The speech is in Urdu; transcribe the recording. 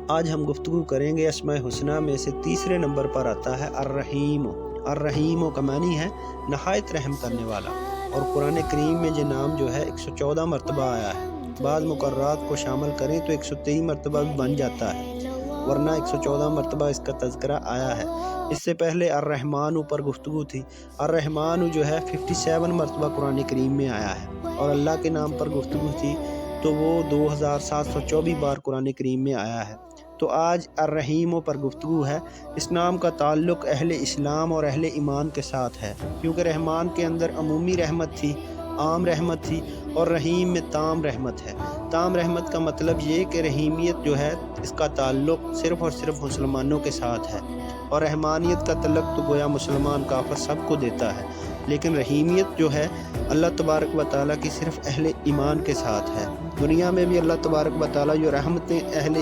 آج ہم گفتگو کریں گے اسماء حسنہ میں سے تیسرے نمبر پر آتا ہے الرحیم۔ الرحیم کا معنی ہے نہایت رحم کرنے والا، اور قرآن کریم میں یہ نام جو ہے 114 مرتبہ آیا ہے۔ بعض مقررات کو شامل کریں تو 123 مرتبہ بھی بن جاتا ہے، ورنہ 114 مرتبہ اس کا تذکرہ آیا ہے۔ اس سے پہلے الرحمن پر گفتگو تھی۔ الرحمن جو ہے 57 مرتبہ قرآن کریم میں آیا ہے، اور اللہ کے نام پر گفتگو تھی تو وہ 2724 بار قرآن کریم میں آیا ہے۔ تو آج الرحیم پر گفتگو ہے۔ اس نام کا تعلق اہل اسلام اور اہل ایمان کے ساتھ ہے، کیونکہ رحمان کے اندر عمومی رحمت تھی، عام رحمت تھی، اور رحیم میں تام رحمت ہے۔ تام رحمت کا مطلب یہ کہ رحیمیت جو ہے اس کا تعلق صرف اور صرف مسلمانوں کے ساتھ ہے، اور رحمانیت کا تعلق تو گویا مسلمان کافر سب کو دیتا ہے، لیکن رحیمیت جو ہے اللہ تبارک و تعالیٰ کی صرف اہل ایمان کے ساتھ ہے۔ دنیا میں بھی اللہ تبارک و تعالیٰ جو رحمتیں اہل